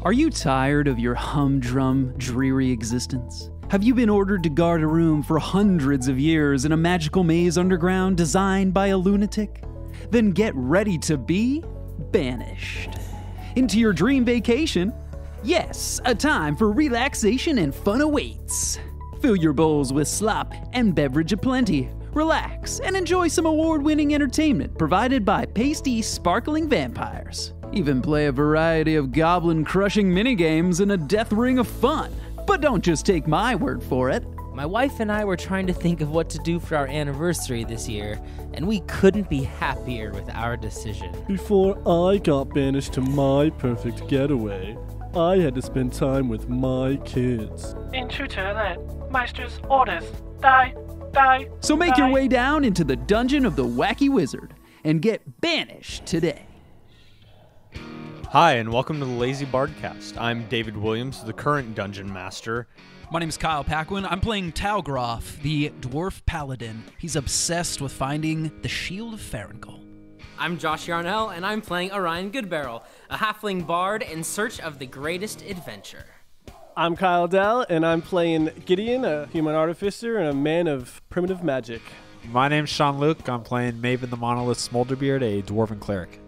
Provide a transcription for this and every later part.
Are you tired of your humdrum, dreary existence? Have you been ordered to guard a room for hundreds of years in a magical maze underground designed by a lunatic? Then get ready to be banished into your dream vacation. Yes, a time for relaxation and fun awaits. Fill your bowls with slop and beverage aplenty. Relax and enjoy some award-winning entertainment provided by pasty, sparkling vampires. Even play a variety of goblin-crushing minigames and a death ring of fun. But don't just take my word for it. My wife and I were trying to think of what to do for our anniversary this year, and we couldn't be happier with our decision. Before I got banished to my perfect getaway, I had to spend time with my kids. Into toilet. Meister's orders. Die. Die. So make your way down into the dungeon of the Wacky Wizard and get banished today. Hi, and welcome to the Lazy BardCast. I'm David Williams, the current Dungeon Master. My name is Kyle Paquin. I'm playing Talgroth, the Dwarf Paladin. He's obsessed with finding the Shield of Farangel. I'm Josh Yarnell, and I'm playing Orion Goodbarrel, a halfling bard in search of the greatest adventure. I'm Kyle Dell, and I'm playing Gideon, a human artificer and a man of primitive magic. My name's Sean Luke. I'm playing Maven the Monolith Smolderbeard, a dwarven cleric.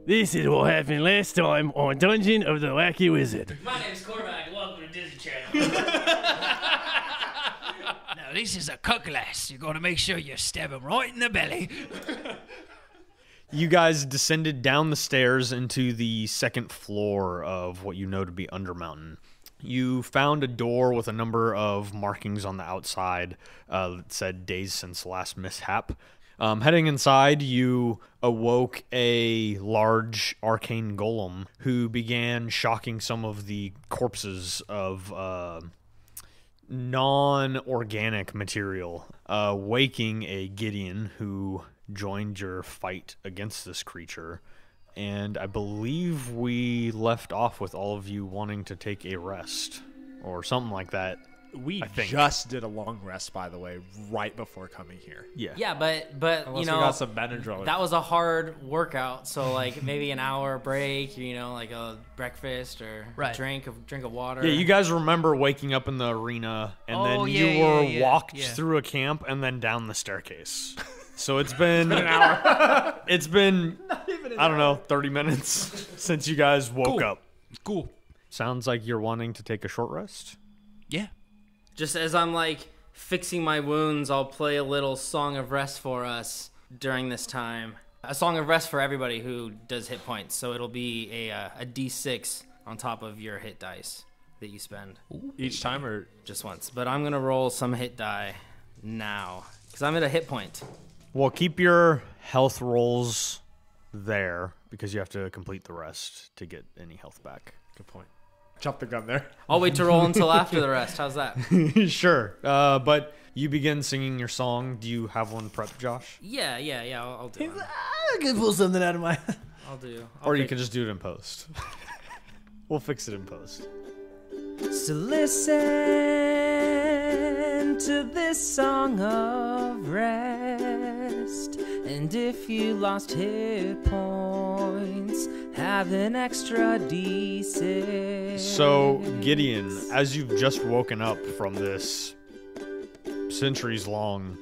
This is what happened last time on Dungeon of the Wacky Wizard. My name's Cormac. Welcome to Disney Channel. Now, this is a cutlass. You've got to make sure you stab him right in the belly. You guys descended down the stairs into the second floor of what you know to be Undermountain. You found a door with a number of markings on the outside that said days since last mishap. Heading inside, you awoke a large arcane golem who began shocking some of the corpses of non-organic material, waking a Gideon who joined your fight against this creature. And I believe we left off with all of you wanting to take a rest or something like that. We just did a long rest, by the way, right before coming here. Yeah, but Unless you know, we got some Benadryl. that was a hard workout. So like maybe an hour break, like a breakfast or a drink of water. Yeah, you guys remember waking up in the arena and then you were walked through a camp and then down the staircase. So it's been an hour. It's been, I don't know, 30 minutes since you guys woke up. Cool. Sounds like you're wanting to take a short rest. Yeah. Just as I'm fixing my wounds, I'll play a little Song of Rest for us during this time. A Song of Rest for everybody who does hit points. So it'll be a D6 on top of your hit dice that you spend. Each time or just once? But I'm going to roll some hit die now because I'm at a hit point. Well, keep your health rolls there because you have to complete the rest to get any health back. Good point. Jump the gun there. I'll wait to roll until after the rest. How's that? Sure. But you begin singing your song. Do you have one prepped, Josh? Yeah. I'll do it. I can pull something out of my... Or you can just do it in post. We'll fix it in post. So listen to this song of rest, and if you lost hit points, have an extra D6. So, Gideon, as you've just woken up from this centuries-long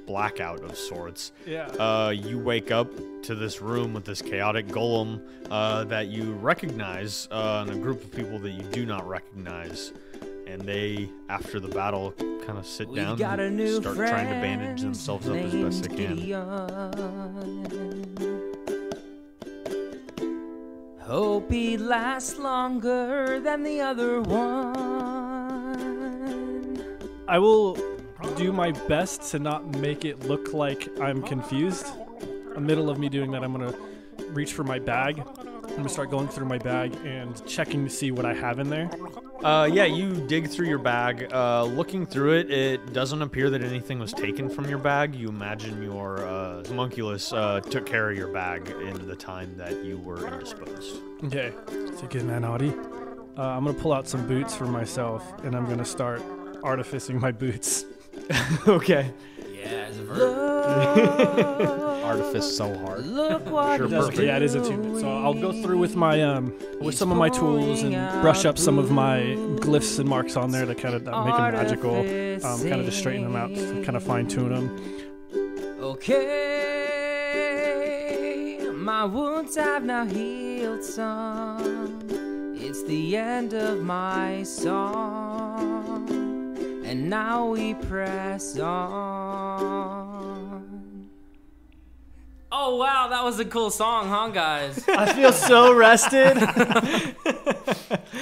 blackout of sorts, you wake up to this room with this chaotic golem that you recognize, and a group of people that you do not recognize. And they, after the battle, kind of sit down and start trying to bandage themselves up as best they can. Hope he lasts longer than the other one. I will do my best to not make it look like I'm confused. In the middle of me doing that, I'm going to reach for my bag. I'm going to start going through my bag and checking to see what I have in there. You dig through your bag. Looking through it, it doesn't appear that anything was taken from your bag. You imagine your homunculus took care of your bag in the time that you were indisposed. Okay, so good man, Audie. I'm going to pull out some boots for myself, and I'm going to start artificing my boots. Okay. Yeah, as a verb. Artifice so hard. Look what Yeah, it is attunement. So I'll go through with my with some of my tools and brush up some of my glyphs and marks on there to kind of make them magical, kind of just straighten them out, kind of fine tune them. Okay, my wounds have now healed some. It's the end of my song, and now we press on. Oh wow, that was a cool song, huh, guys? I feel so rested.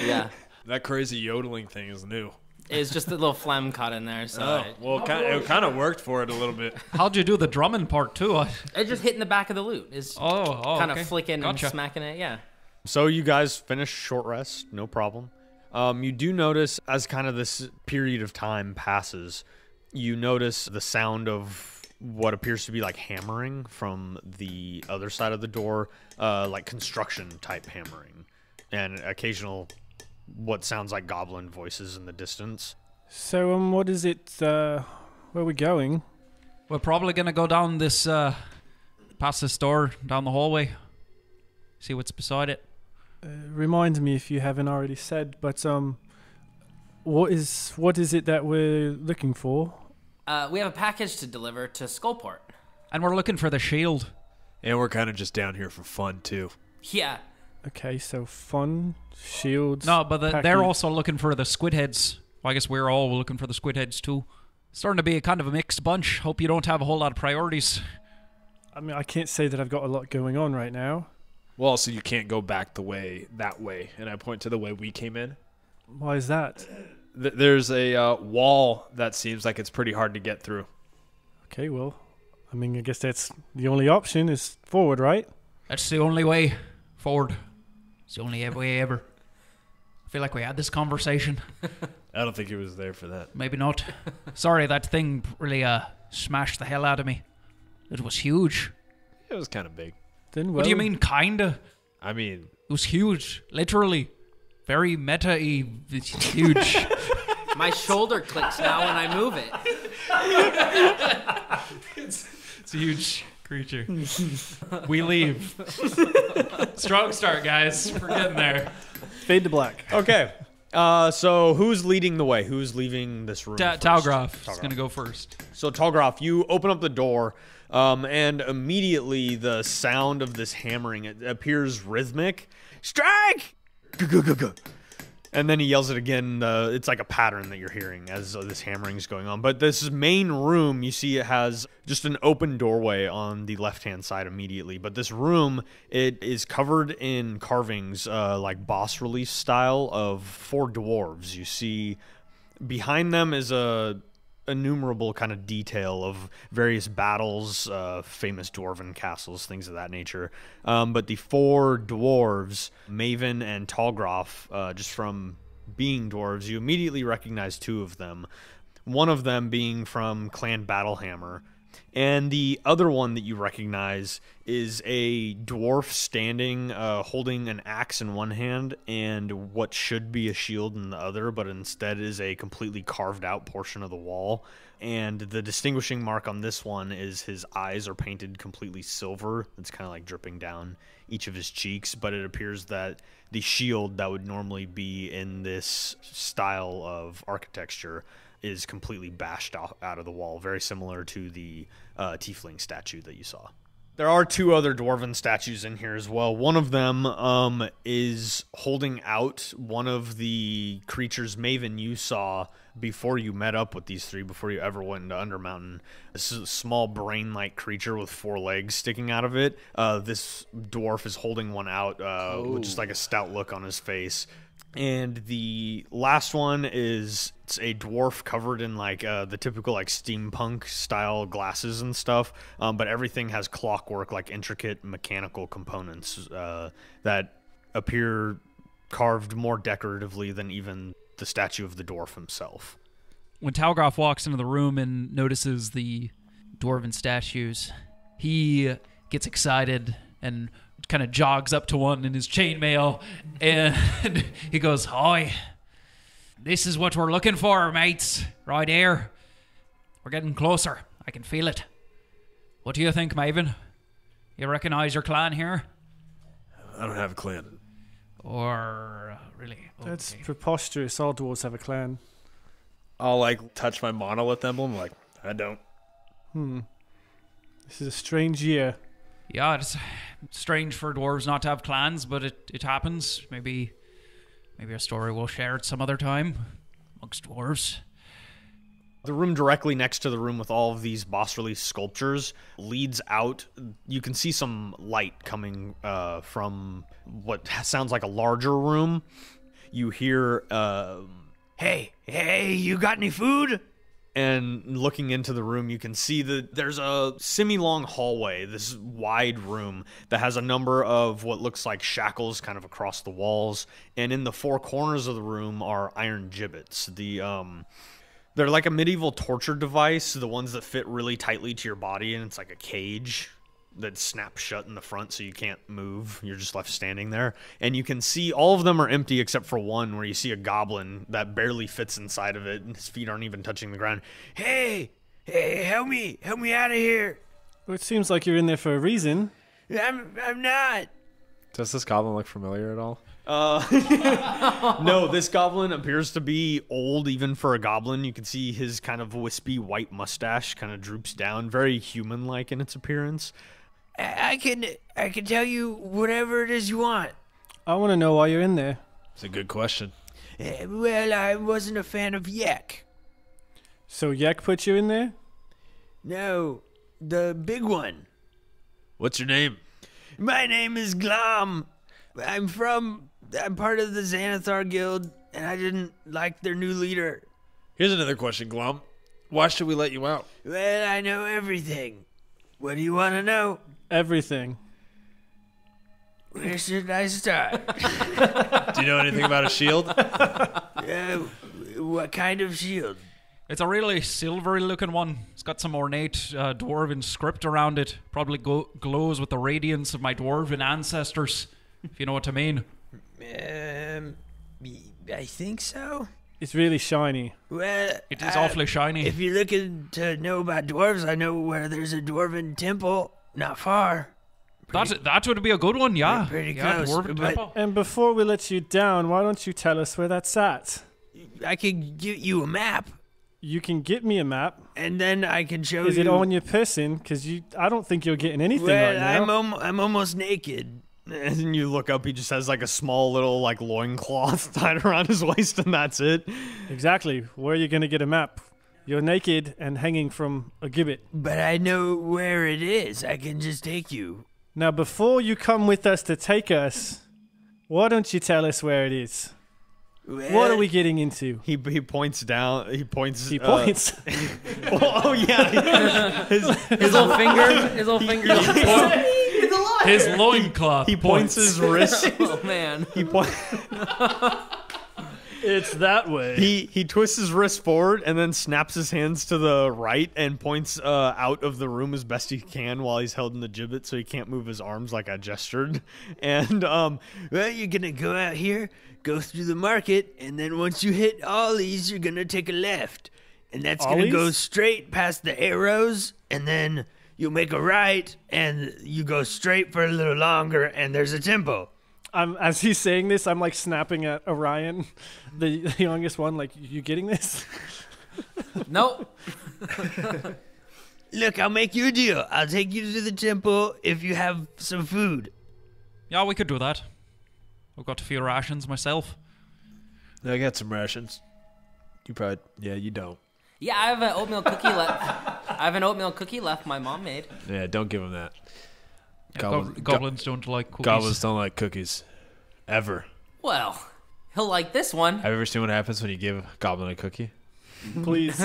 Yeah, That crazy yodeling thing is new. it's just a little phlegm cut in there, so It kind of worked for it a little bit. How'd you do the drumming part too? it just hitting the back of the lute. Is kind of flicking and smacking it. Yeah. So you guys finish short rest, no problem. You do notice as kind of this period of time passes, you notice the sound of what appears to be like hammering from the other side of the door, like construction type hammering, and occasional what sounds like goblin voices in the distance. So, what is it? Where are we going? We're probably gonna go down this, past this door, down the hallway. See what's beside it. Remind me if you haven't already said, but what is it that we're looking for? We have a package to deliver to Skullport. And we're looking for the shield. And we're kind of just down here for fun, too. Yeah. Okay, so fun, shields. No, but they're package. also looking for the squid heads. Well, I guess we're all looking for the squid heads too. Starting to be a kind of a mixed bunch. Hope you don't have a whole lot of priorities. I mean, I can't say that I've got a lot going on right now. Well, so you can't go back that way, and I point to the way we came in. Why is that? There's a wall that seems like it's pretty hard to get through. Okay, well, I mean, I guess that's the only option is forward, right? That's the only way forward. It's the only way ever. I feel like we had this conversation. I don't think he was there for that. Maybe not. Sorry, that thing really smashed the hell out of me. It was huge. It was kind of big. Then, well, What do you mean, kinda? I mean, It was huge. Literally. Very meta-y. It's huge. My shoulder clicks now when I move it. It's a huge creature. We leave. Strong start, guys. We're getting there. Fade to black. Okay. So who's leading the way? Who's leaving this room? first? Talgroff is going to go first. So Talgroff, you open up the door, and immediately the sound of this hammering, it appears rhythmic. Strike! And then he yells it again. It's like a pattern that you're hearing as this hammering is going on. But this main room, you see it has just an open doorway on the left-hand side immediately. But this room, it is covered in carvings, like boss release style, of 4 dwarves. You see behind them is a innumerable kind of detail of various battles, famous dwarven castles, things of that nature. But the 4 dwarves, Maven and Talgroff, just from being dwarves, you immediately recognize 2 of them. One of them being from Clan Battlehammer. And the other one that you recognize is a dwarf standing, holding an axe in one hand and what should be a shield in the other, but instead is a completely carved out portion of the wall. And the distinguishing mark on this one is his eyes are painted completely silver. It's kind of like dripping down each of his cheeks, but it appears that the shield that would normally be in this style of architecture is completely bashed out of the wall, very similar to the tiefling statue that you saw. There are 2 other dwarven statues in here as well. One of them is holding out one of the creatures, Maven, you saw before you met up with these 3, before you ever went into Undermountain. This is a small brain-like creature with 4 legs sticking out of it. This dwarf is holding one out with just like a stout look on his face. And the last one is it's a dwarf covered in like the typical like steampunk style glasses and stuff, but everything has clockwork, like intricate mechanical components that appear carved more decoratively than even the statue of the dwarf himself. When Talgroff walks into the room and notices the dwarven statues, he gets excited and kind of jogs up to one in his chainmail, and he goes, "Hi, this is what we're looking for, mates, right here. We're getting closer. I can feel it." What do you think, Maven? You recognize your clan here? I don't have a clan. Or really? That's Okay. preposterous. All dwarves have a clan. I'll like touch my monolith emblem. Like I don't. This is a strange year. Yeah, it's strange for dwarves not to have clans, but it happens. Maybe a story we'll share at some other time amongst dwarves. The room directly next to the room with all of these bas-relief sculptures leads out. You can see some light coming from what sounds like a larger room. You hear, hey, you got any food? And looking into the room, you can see that there's a semi-long hallway, this wide room that has a number of what looks like shackles kind of across the walls. And in the four corners of the room are iron gibbets. They're like a medieval torture device, the ones that fit really tightly to your body, and it's like a cage that snaps shut in the front so you can't move. You're just left standing there. And you can see all of them are empty except for one where you see a goblin that barely fits inside of it, and his feet aren't even touching the ground. Hey, help me out of here. Well, it seems like you're in there for a reason. I'm not. Does this goblin look familiar at all? No, this goblin appears to be old even for a goblin. You can see his kind of wispy white mustache kind of droops down, very human-like in its appearance. I can tell you whatever it is you want. I want to know why you're in there. It's a good question. Well, I wasn't a fan of Yak. So Yak put you in there? No, the big one. What's your name? My name is Glom. I'm part of the Xanathar Guild, and I didn't like their new leader. Here's another question, Glom. Why should we let you out? Well, I know everything. What do you want to know? Everything. Where should I start? Do you know anything about a shield? What kind of shield? It's a really silvery-looking one. It's got some ornate dwarven script around it. Probably glows with the radiance of my dwarven ancestors, if you know what I mean. I think so. It's really shiny. Well, It is awfully shiny. if you're looking to know about dwarves, I know where there's a dwarven temple not far. That would be a good one, yeah. Pretty yeah, close, dwarven but- temple. And before we let you down, why don't you tell us where that's at? I could give you a map, You can get me a map. and then I can show Is you. it on your person? Because I don't think you're getting anything Well, right now. I'm almost naked. And you look up, he just has like a small little like loincloth tied around his waist, and that's it. Exactly. Where are you going to get a map? You're naked and hanging from a gibbet. But I know where it is. I can just take you. Now, before you come with us to take us, why don't you tell us where it is? What are we getting into? He points down. He points. He points. Oh yeah. His little finger. His little finger. His loincloth. He points his wrist. Oh man. He points. It's that way. He twists his wrist forward and then snaps his hands to the right and points out of the room as best he can while he's held in the gibbet, so he can't move his arms like I gestured. And well, you're gonna go out here, go through the market, and then once you hit Ollie's, you're gonna take a left, and that's gonna go Ollie's? straight past the arrows, and then you'll make a right, and you go straight for a little longer, and there's a temple. As he's saying this, I'm like snapping at Orion, the youngest one. Like, you getting this? Nope. Look, I'll make you a deal. I'll take you to the temple if you have some food. Yeah, we could do that. I've got a few rations myself. I got some rations. You probably, yeah, you don't. Yeah, I have an oatmeal cookie left. My mom made. Yeah, don't give him that. Goblins don't like cookies. Goblins don't like cookies. Ever. Well, he'll like this one. Have you ever seen what happens when you give a goblin a cookie? Please.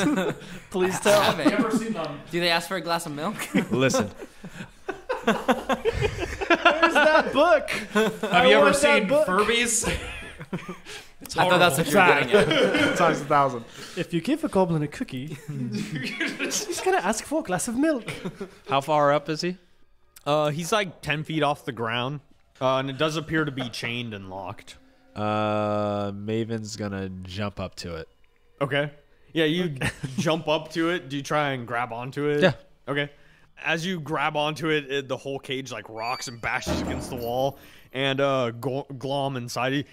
Please tell. Have it. Do they ask for a glass of milk? Listen. Where's that book? Have you ever seen Furbies? I thought that's what you were getting at. Times 1,000. If you give a goblin a cookie, he's going to ask for a glass of milk. How far up is he? He's like 10 feet off the ground, and it does appear to be chained and locked. Maven's gonna jump up to it. Okay. Yeah, you jump up to it. Do you try and grab onto it? Yeah. Okay. As you grab onto it, the whole cage like rocks and bashes against the wall, and Glom inside you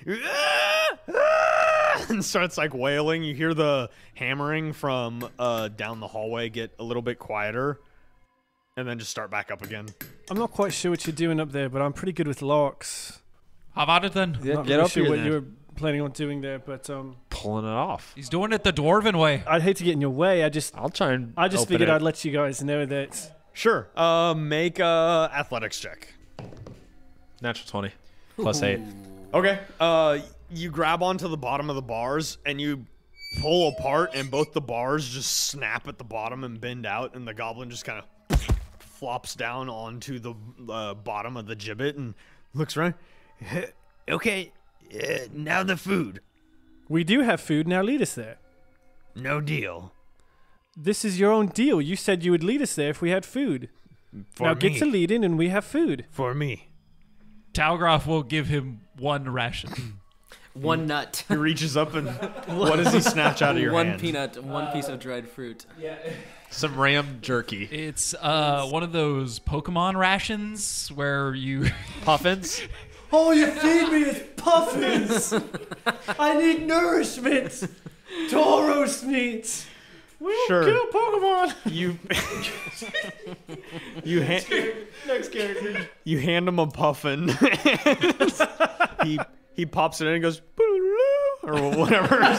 and starts like wailing. You hear the hammering from down the hallway get a little bit quieter, and then just start back up again. I'm not quite sure what you're doing up there, but I'm pretty good with locks. How about it then? Yeah, Not get really up sure here what then. you were planning on doing there, but Pulling it off. He's doing it the dwarven way. I'd hate to get in your way. I just I'll try and figured it. I'd let you guys know that. Sure. Make a athletics check. Natural 20. Plus 8. Okay. You grab onto the bottom of the bars and you pull apart, and both the bars just snap at the bottom and bend out, and the goblin just kind of flops down onto the bottom of the gibbet and looks around. Okay, now the food. We do have food, now lead us there. No deal. This is your own deal. You said you would lead us there if we had food. For now me. get to leading and we have food. For me. Talgroff will give him one ration. One nut. He reaches up and what does he snatch out of your one hand? peanut, one piece of dried fruit. Some ram jerky. It's one of those Pokemon rations where you Puffins? All you feed me is puffins. I need nourishment. Tauros meat. Sure. Kill Pokemon. Next character. You hand him a puffin. he pops it in and goes "Boo-loo," or whatever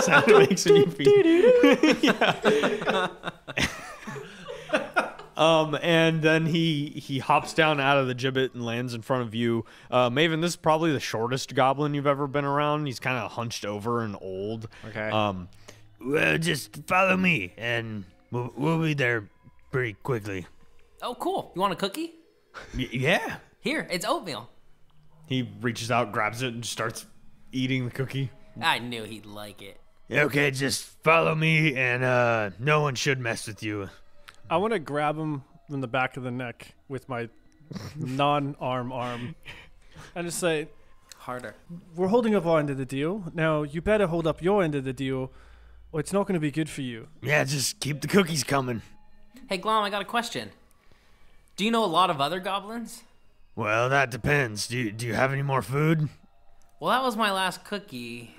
sound it makes when you feed. Yeah. And then he hops down out of the gibbet and lands in front of you. Maven, this is probably the shortest goblin you've ever been around. He's kind of hunched over and old. Okay. Well, just follow me, and we'll be there pretty quickly. Oh, cool. You want a cookie? Yeah. Here, it's oatmeal. He reaches out, grabs it, and starts eating the cookie. I knew he'd like it. Okay, just follow me, and no one should mess with you. I want to grab him in the back of the neck with my non-arm arm and just say, Harder. we're holding up our end of the deal. Now, you better hold up your end of the deal or it's not going to be good for you. Yeah, just keep the cookies coming. Hey, Glom, I got a question. Do you know a lot of other goblins? Well, that depends. Do you have any more food? Well, that was my last cookie.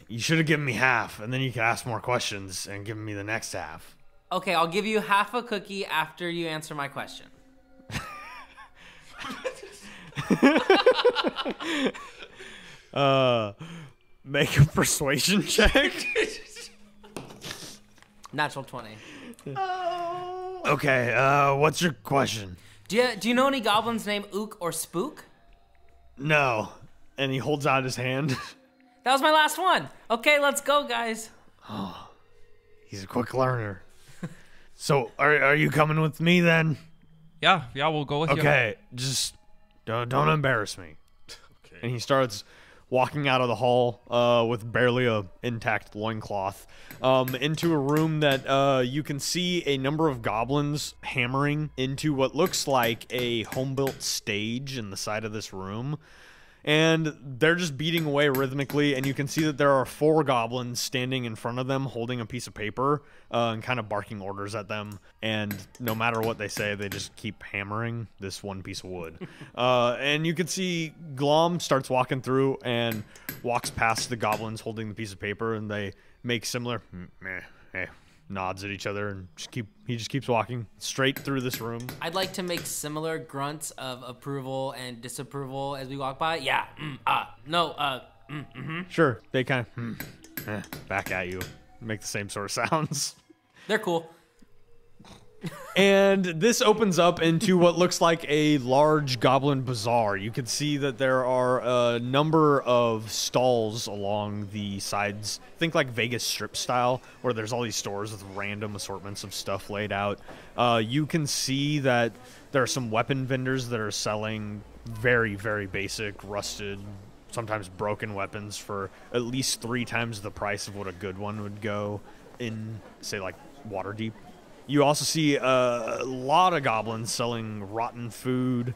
You should have given me half, and then you could ask more questions and give me the next half. Okay, I'll give you half a cookie after you answer my question. Make a persuasion check. Natural 20. Okay, what's your question? Do you know any goblins named Ook or Spook? No. And he holds out his hand. That was my last one. Okay, let's go, guys. He's a quick learner. So, are you coming with me then? Yeah, we'll go with you. Okay, just don't embarrass me. Okay. And he starts walking out of the hall with barely a intact loincloth into a room that you can see a number of goblins hammering into what looks like a home-built stage in the side of this room. And they're just beating away rhythmically, and you can see that there are 4 goblins standing in front of them holding a piece of paper and kind of barking orders at them. And no matter what they say, they just keep hammering this one piece of wood. And you can see Glom starts walking through and walks past the goblins holding the piece of paper, and they make similar nods at each other, and he just keeps walking straight through this room. I'd like to make similar grunts of approval and disapproval as we walk by. Yeah, no, Sure, they kind of back at you, make the same sort of sounds. They're cool. And this opens up into what looks like a large goblin bazaar. You can see that there are a number of stalls along the sides. Think like Vegas Strip style, where there's all these stores with random assortments of stuff laid out. You can see that there are some weapon vendors that are selling very, very basic, rusted, sometimes broken weapons for at least 3 times the price of what a good one would go in, say, like Waterdeep. You also see a lot of goblins selling rotten food.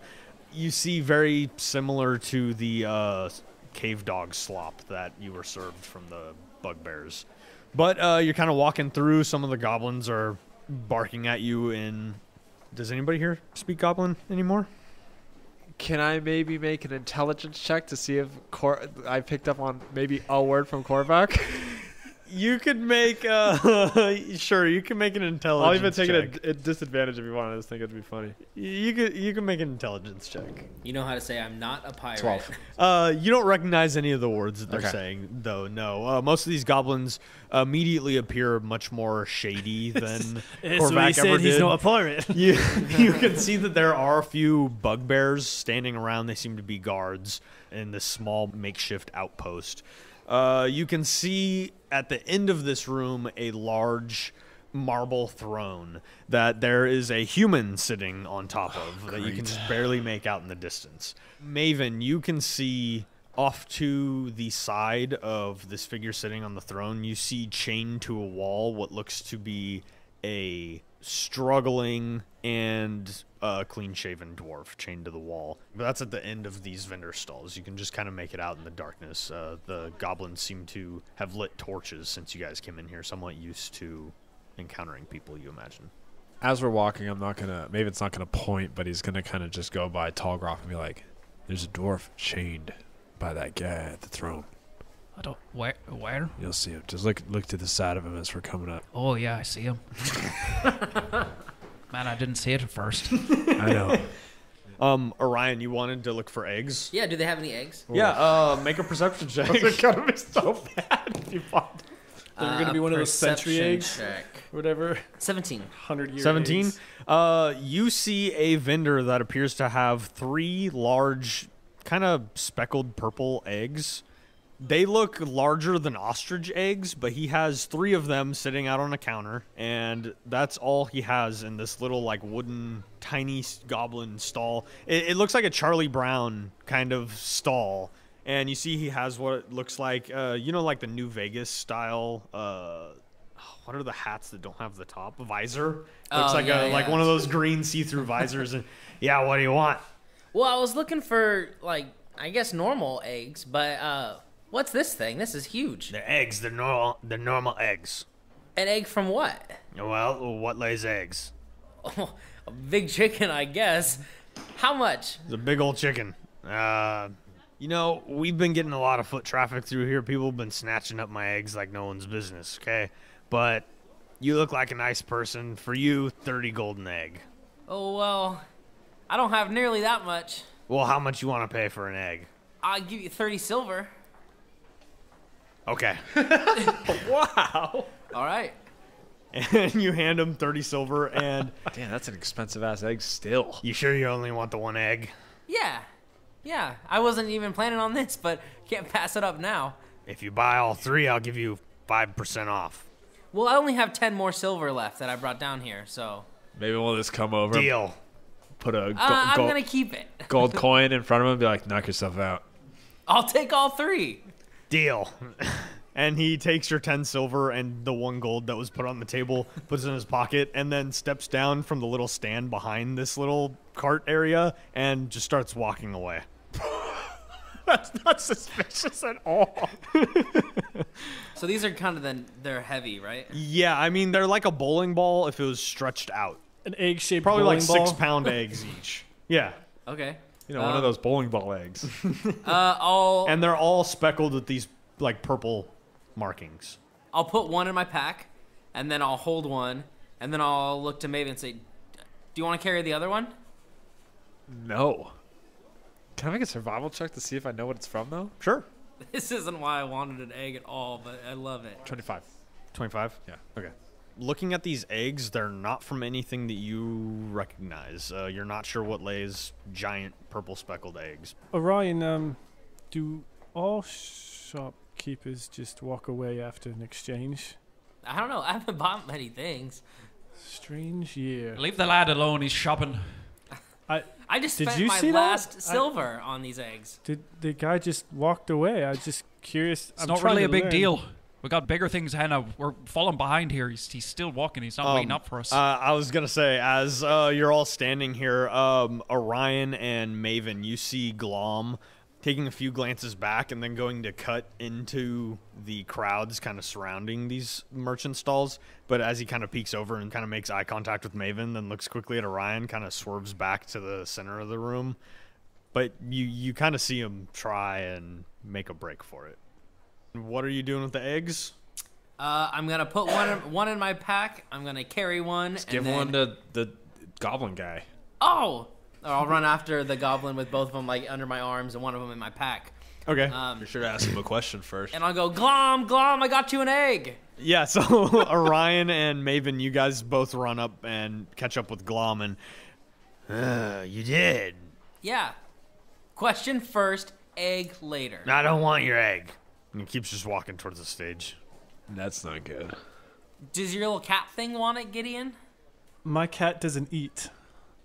You see very similar to the cave dog slop that you were served from the bugbears. But you're kind of walking through. Some of the goblins are barking at you in Does anybody here speak Goblin anymore? Can I maybe make an intelligence check to see if I picked up on maybe a word from Korvac? You could make sure. You can make an intelligence. I'll even take check. it at a disadvantage if you want. I just think it'd be funny. You can make an intelligence check. You know how to say I'm not a pirate. 12. You don't recognize any of the words that they're saying, though. No, most of these goblins immediately appear much more shady than Korvac ever did. He's not a pirate. You can see that there are a few bugbears standing around. They seem to be guards in this small makeshift outpost. You can see at the end of this room a large marble throne that there is a human sitting on top of that you can just barely make out in the distance. Maven, you can see off to the side of this figure sitting on the throne, you see chained to a wall what looks to be a struggling and clean-shaven dwarf chained to the wall. But that's at the end of these vendor stalls. You can just kind of make it out in the darkness. The goblins seem to have lit torches since you guys came in here, somewhat used to encountering people, you imagine. As we're walking, Maven's not gonna point, but he's gonna kind of just go by Tallgroff and be like, "There's a dwarf chained by that guy at the throne. I don't. Where? You'll see him. Just look to the side of him as we're coming up." Oh yeah, I see him. Man, I didn't see it at first. I know. Orion, you wanted to look for eggs? Yeah, do they have any eggs? Yeah, make a perception check. It's gonna be so bad if you find them. They're going to be one of those century eggs. Check. Whatever. 17. 100-year 17? eggs. You see a vendor that appears to have 3 large, kind of speckled purple eggs. They look larger than ostrich eggs, but he has 3 of them sitting out on a counter, and that's all he has in this little, like, wooden, tiny goblin stall. It looks like a Charlie Brown kind of stall, and you see he has what looks like, like the New Vegas style, what are the hats that don't have the top? A visor? Looks like one of those green see-through visors. And yeah, what do you want? Well, I was looking for, like, I guess normal eggs, but, what's this thing? This is huge. They're eggs. They're normal eggs. An egg from what? Well, what lays eggs? Oh, a big chicken, I guess. How much? It's a big old chicken. We've been getting a lot of foot traffic through here. People have been snatching up my eggs like no one's business, okay? But you look like a nice person. For you, 30 golden egg. Oh, well, I don't have nearly that much. Well, how much you want to pay for an egg? I'll give you 30 silver. Okay. Wow. All right. And you hand him 30 silver, and... Damn, that's an expensive-ass egg still. You sure you only want the one egg? Yeah. I wasn't even planning on this, but can't pass it up now. If you buy all 3, I'll give you 5% off. Well, I only have 10 more silver left that I brought down here, so... Maybe we'll just come over. Deal. Put a I'm going to keep it. gold coin in front of him and be like, knock yourself out. I'll take all 3. Deal. And he takes your 10 silver and the 1 gold that was put on the table, puts it in his pocket, and then steps down from the little stand behind this little cart area and just starts walking away. That's not suspicious at all. So these are kind of they're heavy, right? Yeah, I mean, they're like a bowling ball if it was stretched out. An egg-shaped Probably bowling like ball. 6-pound eggs each. Yeah. Okay. One of those bowling ball eggs. And they're all speckled with these like purple markings. I'll put one in my pack, and then I'll hold one, and then I'll look to Maven and say, "Do you want to carry the other one?" No. Can I make a survival check to see if I know what it's from, though? Sure. This isn't why I wanted an egg at all, but I love it. 25. 25? Yeah. Okay. Looking at these eggs, they're not from anything that you recognize. You're not sure what lays giant purple speckled eggs. Orion, do all shopkeepers just walk away after an exchange? I don't know. I haven't bought many things. Strange year. Leave the lad alone. He's shopping. I just Did spent you my see that? last silver on these eggs. Did the guy just walked away? I was just curious. It's not really a big deal. We got bigger things ahead. We're falling behind here. He's still walking. He's not waiting up for us. I was going to say, as you're all standing here, Orion and Maven, you see Glom taking a few glances back and then going to cut into the crowds kind of surrounding these merchant stalls. But as he kind of peeks over and kind of makes eye contact with Maven, then looks quickly at Orion, kind of swerves back to the center of the room. But you kind of see him try and make a break for it. What are you doing with the eggs? I'm going to put one in my pack. I'm going to carry one. Give one to the goblin guy. Oh! Or I'll run after the goblin with both of them like under my arms and one of them in my pack. Okay. You should ask him a question first. And I'll go, Glom, I got you an egg. Yeah, so Orion and Maven, you guys both run up and catch up with Glom, and you did. Yeah. Question first, egg later. I don't want your egg. And he keeps just walking towards the stage. That's not good. Does your little cat thing want it, Gideon? My cat doesn't eat.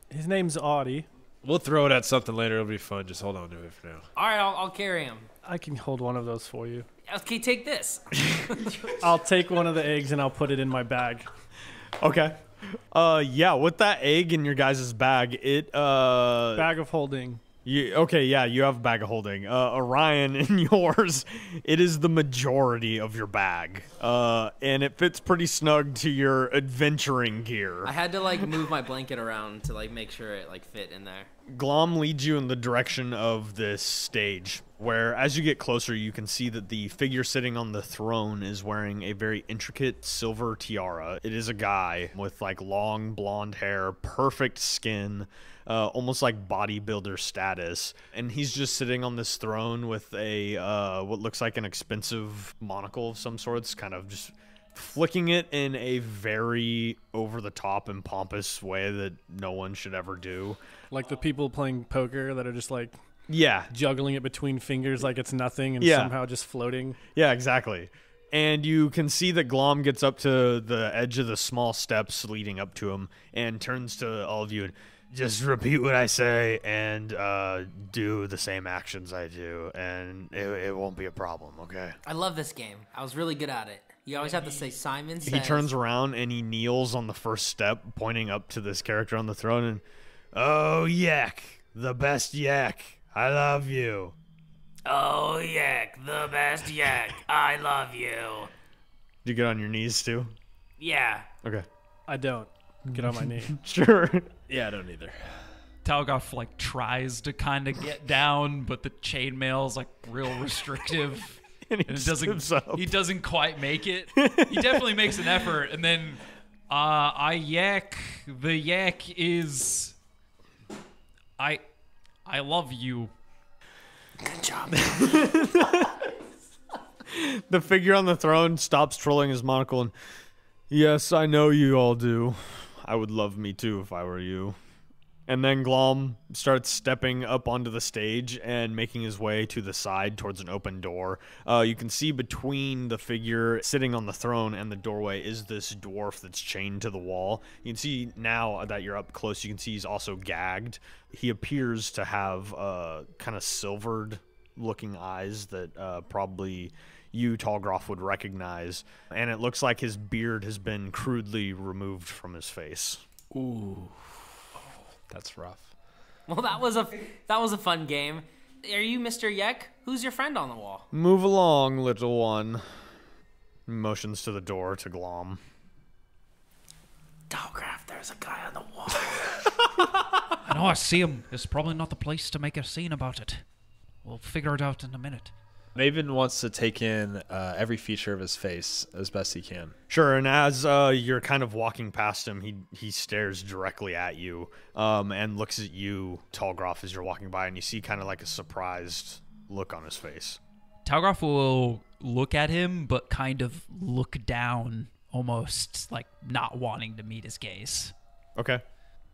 His name's Audie. We'll throw it at something later. It'll be fun. Just hold on to it for now. All right, I'll carry him. I can hold one of those for you. Okay, take this. I'll take one of the eggs and I'll put it in my bag. Okay. Yeah, with that egg in your guys' bag, Bag of holding. You have a bag of holding. Orion, in yours, it is the majority of your bag. And it fits pretty snug to your adventuring gear. I had to, like, move my blanket around to, like, make sure it, like, fit in there. Glom leads you in the direction of this stage, where as you get closer, you can see that the figure sitting on the throne is wearing a very intricate silver tiara. It is a guy with, like, long blonde hair, perfect skin, almost like bodybuilder status, and he's just sitting on this throne with a what looks like an expensive monocle of some sorts, kind of just flicking it in a very over-the-top and pompous way that no one should ever do. Like the people playing poker that are just like juggling it between fingers like it's nothing and somehow just floating. Yeah, exactly. And you can see that Glom gets up to the edge of the small steps leading up to him and turns to all of you and just repeat what I say and do the same actions I do, and it won't be a problem, okay? I love this game. I was really good at it. You always have to say Simon says. He turns around and he kneels on the first step, pointing up to this character on the throne, and, "Oh, Yak, the best Yak, I love you." Oh, Yak, the best Yak, I love you. Do you get on your knees, too? Yeah. Okay. I don't. Get on my knee. Sure. Yeah, I don't either. Talgoff like tries to kind of get down, but the chainmail's like real restrictive. and he doesn't quite make it. He definitely makes an effort, and then the yak is I love you. Good job. The figure on the throne stops twirling his monocle and, "Yes, I know you all do. I would love me too if I were you." And then Glom starts stepping up onto the stage and making his way to the side towards an open door. You can see between the figure sitting on the throne and the doorway is this dwarf that's chained to the wall. You can see now that you're up close, you can see he's also gagged. He appears to have kind of silvered looking eyes that probably you, Talgroff, would recognize. And it looks like his beard has been crudely removed from his face. Ooh. That's rough. Well, that was a fun game. Are you Mr. Yek? Who's your friend on the wall? "Move along, little one." Motions to the door to Glom. Talgraff, there's a guy on the wall. I know, I see him. It's probably not the place to make a scene about it. We'll figure it out in a minute. Maven wants to take in every feature of his face as best he can. Sure, and as you're kind of walking past him, he stares directly at you and looks at you, Talgroff, as you're walking by, and you see kind of like a surprised look on his face. Talgroff will look at him, but kind of look down, almost like not wanting to meet his gaze. Okay.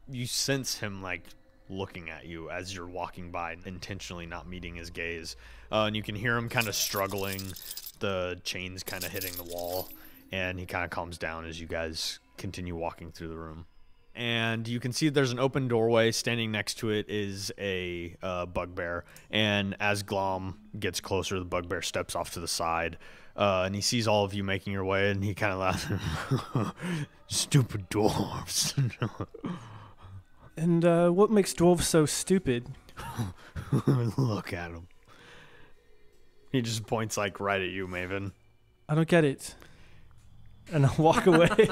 You sense him like looking at you as you're walking by, intentionally not meeting his gaze. And you can hear him kind of struggling, the chains kind of hitting the wall, and he kind of calms down as you guys continue walking through the room. And you can see there's an open doorway. Standing next to it is a bugbear. And as Glom gets closer, the bugbear steps off to the side. And he sees all of you making your way, and he kind of laughs. "Stupid dwarves." And what makes dwarves so stupid? Look at them. He just points like right at you, Maven. I don't get it. And I'll walk away.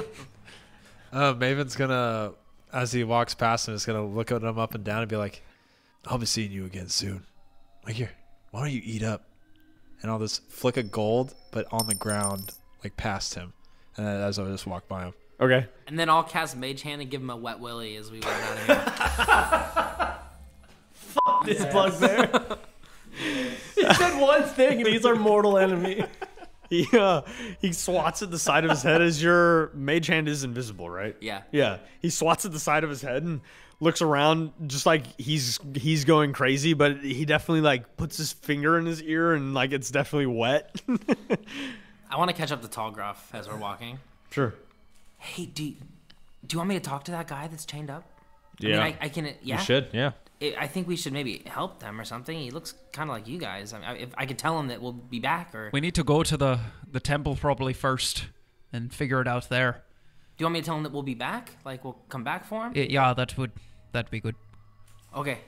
Maven's gonna, as he walks past him, is gonna look at him up and down and be like, I'll be seeing you again soon. Like, here, why don't you eat up? And I'll just flick a gold, but on the ground, like past him. And as I just walk by him. Okay. And then I'll cast Mage Hand and give him a wet willy as we run out of here. Fuck this bugbear. He said one thing and he's our mortal enemy. He swats at the side of his head as your mage hand is invisible, right? Yeah. Yeah. He swats at the side of his head and looks around just like he's going crazy, but he definitely like puts his finger in his ear and like it's definitely wet. I want to catch up to Tallgruff as we're walking. Sure. Hey, do you want me to talk to that guy that's chained up? Yeah. I mean, I can. Yeah. You should, yeah. I think we should maybe help them or something. He looks kind of like you guys. I mean, if I could tell him that we'll be back, or We need to go to the temple probably first and figure it out there. do you want me to tell him that we'll be back? Like we'll come back for him? Yeah, that'd be good. Okay.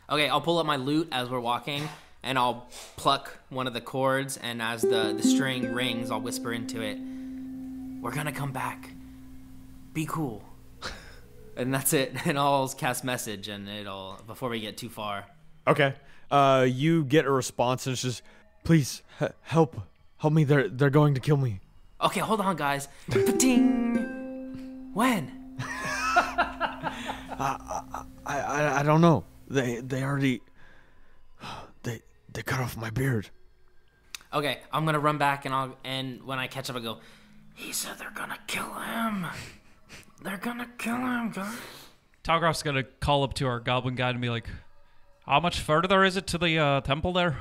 I'll pull up my lute as we're walking, and I'll pluck one of the chords, and as the string rings, I'll whisper into it, "We're gonna come back. Be cool." And that's it. And I'll cast message, and it'll before we get too far. Okay. You get a response and it's just, please help me. They're going to kill me. Okay, hold on, guys. Ting. When? I don't know. They already they cut off my beard. Okay, I'm gonna run back, and when I catch up, I go, "He said they're gonna kill him. They're gonna kill him, guys." Talgroff's gonna call up to our goblin guide and be like, "How much further is it to the temple there?"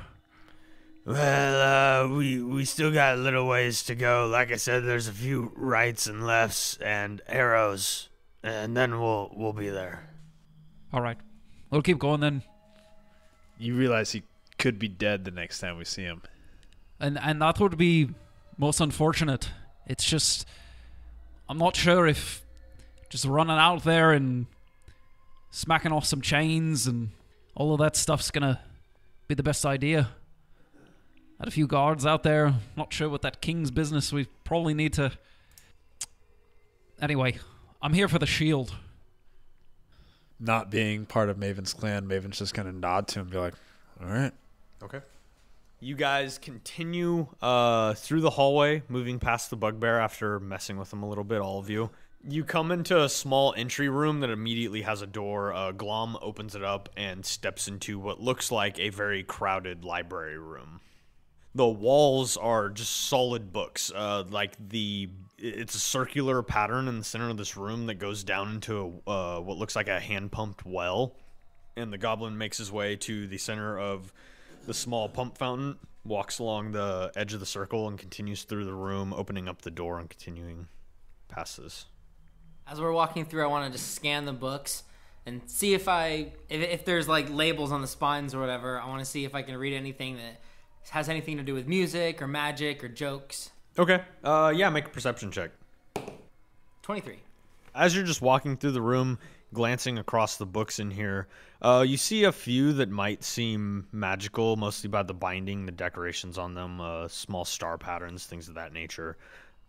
Well, we still got a little ways to go. Like I said, there's a few rights and lefts and arrows, and then we'll be there. All right, we'll keep going then. You realize he could be dead the next time we see him. And that would be most unfortunate. It's just, I'm not sure if just running out there and smacking off some chains and all of that stuff's gonna be the best idea. Had a few guards out there. Not sure what that king's business. We probably need to. Anyway, I'm here for the shield. Not being part of Maven's clan, Maven's just gonna nod to him and be like, all right. Okay. You guys continue through the hallway, moving past the bugbear after messing with him a little bit, all of you. You come into a small entry room that immediately has a door. Glom opens it up and steps into what looks like a very crowded library room. The walls are just solid books. It's a circular pattern in the center of this room that goes down into what looks like a hand-pumped well. And the goblin makes his way to the center of the small pump fountain, walks along the edge of the circle, and continues through the room, opening up the door and continuing past this. As we're walking through, I want to just scan the books and see if there's like labels on the spines or whatever. I want to see if I can read anything that has anything to do with music or magic or jokes. Okay. Yeah, make a perception check. 23. As you're just walking through the room, glancing across the books in here, you see a few that might seem magical, mostly by the binding, the decorations on them, small star patterns, things of that nature.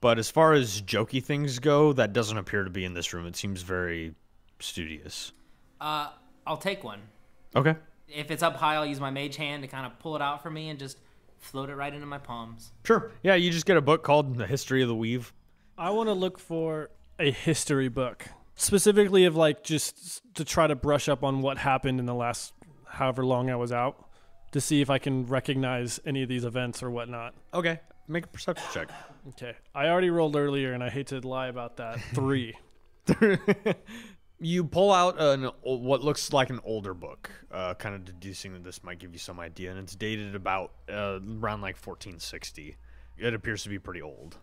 But as far as jokey things go, that doesn't appear to be in this room. It seems very studious. I'll take one. Okay. If it's up high, I'll use my mage hand to kind of pull it out for me and just float it right into my palms. Sure. Yeah, you just get a book called The History of the Weave. I want to look for a history book, specifically of like just to try to brush up on what happened in the last however long I was out, to see if I can recognize any of these events or whatnot. Okay. Make a perception check. Okay. I already rolled earlier, and I hate to lie about that. 3. You pull out what looks like an older book, kind of deducing that this might give you some idea, and it's dated about around like 1460. It appears to be pretty old.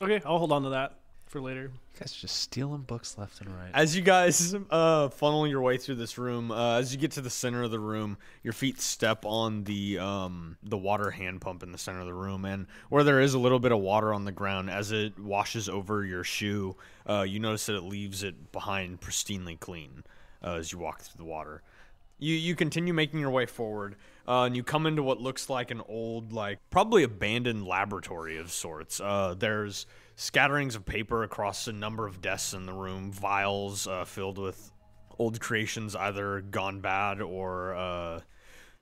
Okay, I'll hold on to that for later. You guys are just stealing books left and right. As you guys funnel your way through this room, as you get to the center of the room, your feet step on the water hand pump in the center of the room, and where there is a little bit of water on the ground, as it washes over your shoe, you notice that it leaves it behind pristinely clean as you walk through the water. You continue making your way forward, and you come into what looks like an old, probably abandoned laboratory of sorts. There's scatterings of paper across a number of desks in the room, vials filled with old creations either gone bad or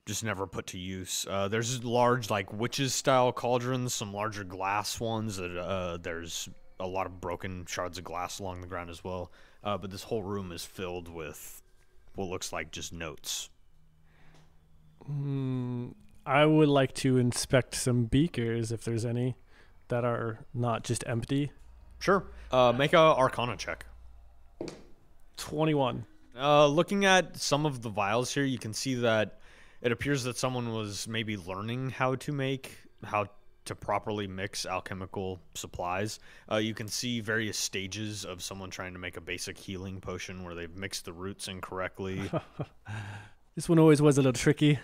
just never put to use. There's large, witches-style cauldrons, some larger glass ones. There's a lot of broken shards of glass along the ground as well. But this whole room is filled with what looks like just notes. I would like to inspect some beakers if there's any that are not just empty. Sure. Make a Arcana check. 21. Looking at some of the vials here, you can see that it appears that someone was maybe learning how to properly mix alchemical supplies. You can see various stages of someone trying to make a basic healing potion where they've mixed the roots incorrectly. This one always was a little tricky.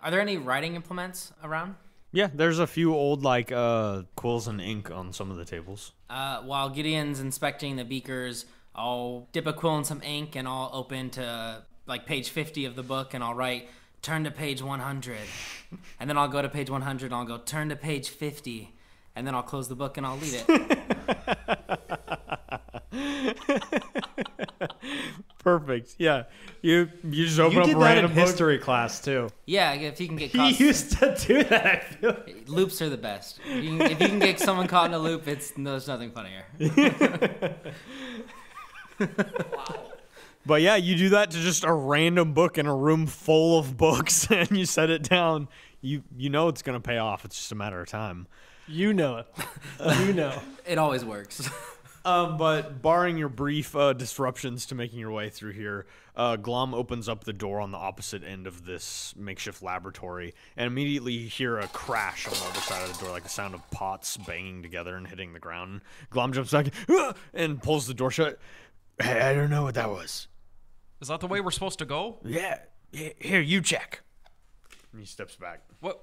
Are there any writing implements around? Yeah, there's a few old quills and ink on some of the tables. While Gideon's inspecting the beakers, I'll dip a quill in some ink and I'll open to page 50 of the book and I'll write, turn to page 100. And then I'll go to page 100 and I'll go, turn to page 50. And then I'll close the book and I'll leave it. Perfect. Yeah. You just open up did that random in book. history class too. Yeah, if you can get He caught. used to do that. I feel like. Loops are the best. If you can get someone caught in a loop, there's nothing funnier. But yeah, you do that to just a random book in a room full of books, and you set it down. You know it's going to pay off. It's just a matter of time. You know it. You know. It always works. But barring your brief disruptions to making your way through here, Glom opens up the door on the opposite end of this makeshift laboratory, and immediately you hear a crash on the other side of the door, like the sound of pots banging together and hitting the ground. Glom jumps back and pulls the door shut. Hey, I don't know what that was. Is that the way we're supposed to go? Yeah. Here, you check. And he steps back. What?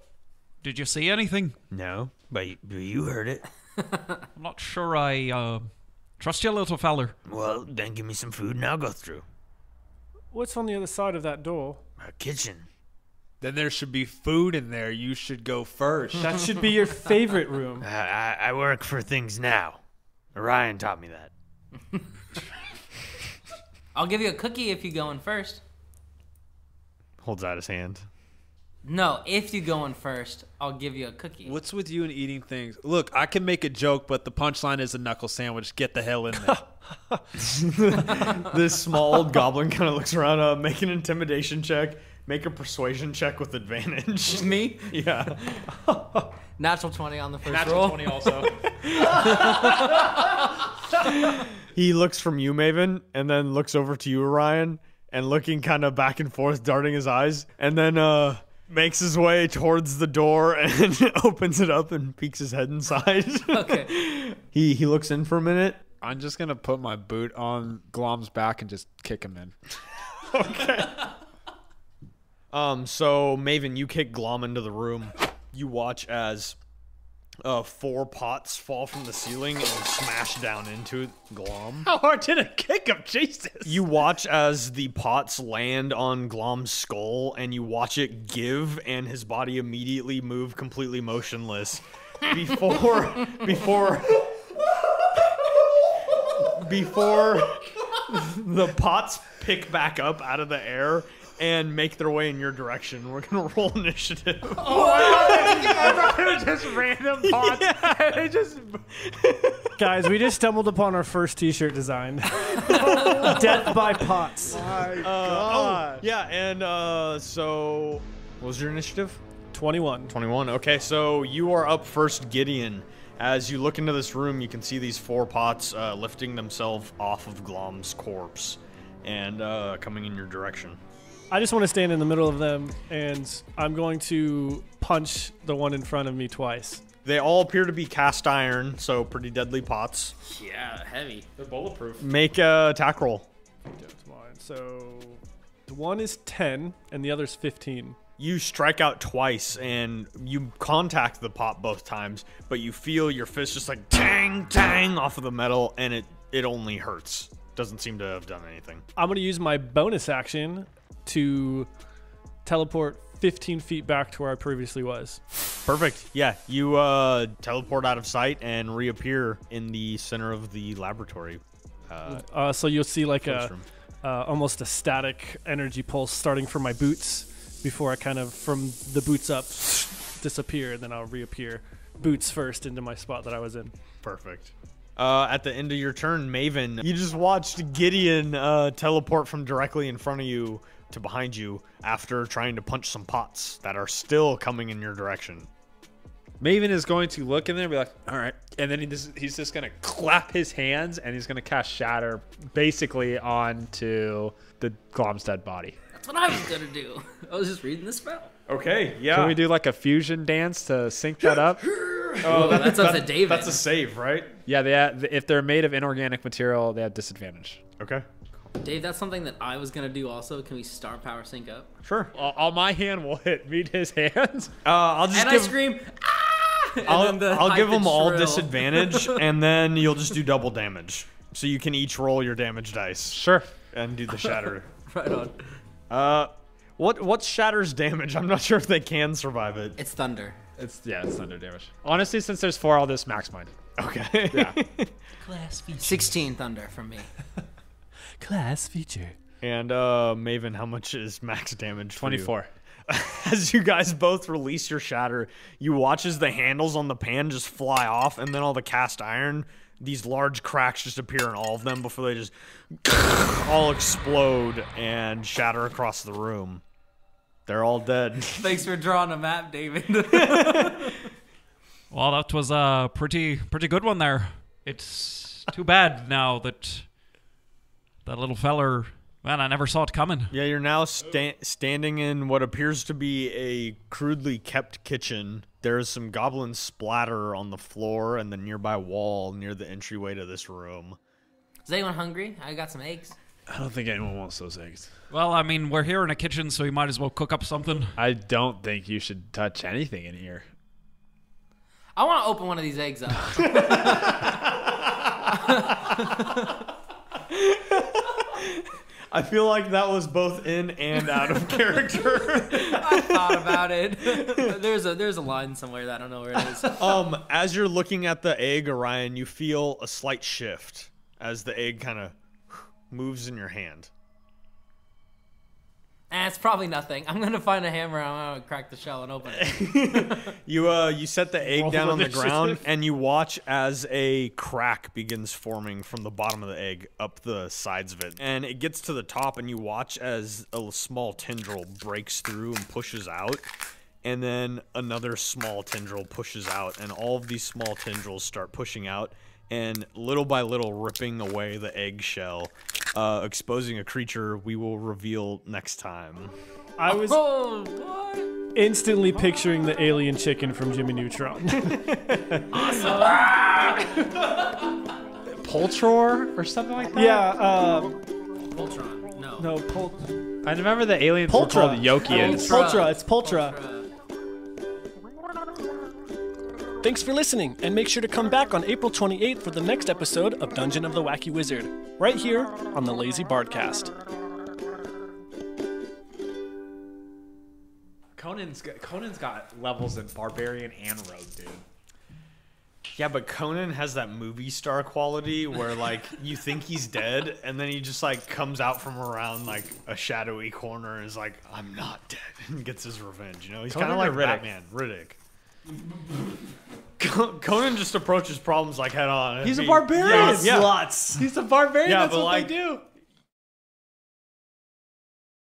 Did you see anything? No, but you heard it. I'm not sure I trust you, little feller. Well, then give me some food and I'll go through. What's on the other side of that door? A kitchen. Then there should be food in there. You should go first. That should be your favorite room. I work for things now. Orion taught me that. I'll give you a cookie if you go in first. Holds out his hand. No, if you go in first, I'll give you a cookie. What's with you and eating things? Look, I can make a joke, but the punchline is a knuckle sandwich. Get the hell in there. This small old goblin kind of looks around, make an intimidation check, make a persuasion check with advantage. Me? Yeah. Natural 20 on the first Natural roll. 20 also. He looks from you, Maven, and then looks over to you, Orion, and looking kind of back and forth, darting his eyes, and then makes his way towards the door and opens it up and peeks his head inside. Okay. He looks in for a minute. I'm just going to put my boot on Glom's back and just kick him in. Okay. So Maven, you kick Glom into the room. You watch as 4 pots fall from the ceiling and smash down into Glom. How hard did it kick him? Jesus. You watch as the pots land on Glom's skull, and you watch it give, and his body immediately move completely motionless. Before the pots pick back up out of the air and make their way in your direction. We're gonna roll initiative. I thought it was just random pots. Yeah. And they just... Guys, we just stumbled upon our first t-shirt design. Death by pots. My God. Yeah, and so what was your initiative? 21. 21. Okay, so you are up first, Gideon. As you look into this room, you can see these 4 pots lifting themselves off of Glom's corpse and coming in your direction. I just want to stand in the middle of them, and I'm going to punch the one in front of me twice. They all appear to be cast iron, so pretty deadly pots. Yeah, heavy. They're bulletproof. Make a attack roll. So the one is 10, and the other's 15. You strike out twice, and you contact the pot both times, but you feel your fist just like tang, tang off of the metal, and it only hurts. Doesn't seem to have done anything. I'm going to use my bonus action to teleport 15 feet back to where I previously was. Perfect. Yeah, you teleport out of sight and reappear in the center of the laboratory. So you'll see like Close almost a static energy pulse starting from my boots before I kind of, from the boots up, disappear, and then I'll reappear boots first into my spot that I was in. Perfect. At the end of your turn, Maven, you just watched Gideon teleport from directly in front of you to behind you after trying to punch some pots that are still coming in your direction. Maven is going to look in there and be like, all right. And then he's just going to clap his hands and he's going to cast Shatter basically onto the Glom's dead body. That's what I was going to do. I was just reading the spell. Okay, yeah. Can we do like a fusion dance to sync that up? Oh, that's up to David. That's a save, right? Yeah, if they're made of inorganic material, they have disadvantage. Okay. Dave, that's something that I was going to do also. Can we star power sync up? Sure. All my hand will meet his hands. I'll just I scream, ah! I'll give them all disadvantage, and then you'll just do double damage. So you can each roll your damage dice. Sure. And do the shatter. Right on. What's Shatter's damage? I'm not sure if they can survive it. It's thunder. It's thunder damage. Honestly, since there's 4, I'll just max mine. Okay. Yeah. Class feature. 16 thunder from me. Class feature. And Maven, how much is max damage for 24. you? As you guys both release your shatter, you watch as the handles on the pan just fly off, and then all the cast iron, these large cracks just appear in all of them before they just all explode and shatter across the room. They're all dead. Thanks for drawing a map, David. Well, that was a pretty good one there. It's too bad now that that little feller, man, I never saw it coming. Yeah, you're now standing in what appears to be a crudely kept kitchen. There is some goblin splatter on the floor and the nearby wall near the entryway to this room. Is anyone hungry? I got some eggs. I don't think anyone wants those eggs. Well, I mean, we're here in a kitchen, so we might as well cook up something. I don't think you should touch anything in here. I want to open one of these eggs up. I feel like that was both in and out of character. I thought about it. There's a line somewhere that I don't know where it is. As you're looking at the egg, Orion, you feel a slight shift as the egg kind of moves in your hand. It's probably nothing. I'm gonna find a hammer. I'm gonna crack the shell and open it. You set the egg down on the ground, and you watch as a crack begins forming from the bottom of the egg up the sides of it, and it gets to the top, and you watch as a small tendril breaks through and pushes out, and then another small tendril pushes out, and all of these small tendrils start pushing out and little by little ripping away the eggshell, exposing a creature we will reveal next time. I was instantly picturing the alien chicken from Jimmy Neutron. Poltror or something like that? Yeah. Voltron. No. No, I remember the aliens were called Yokians. It's Poltra. Thanks for listening, and make sure to come back on April 28th for the next episode of Dungeon of the Wacky Wizard, right here on the Lazy BardCast. Conan's got levels in Barbarian and Rogue, dude. Yeah, but Conan has that movie star quality where, like, you think he's dead, and then he just, like, comes out from around, like, a shadowy corner and is like, I'm not dead, and gets his revenge, you know? He's kind of like Batman, Riddick. Conan just approaches problems, like, head on. He's a barbarian! Yeah. Sluts! He's a barbarian, Yeah, that's but what like, they do.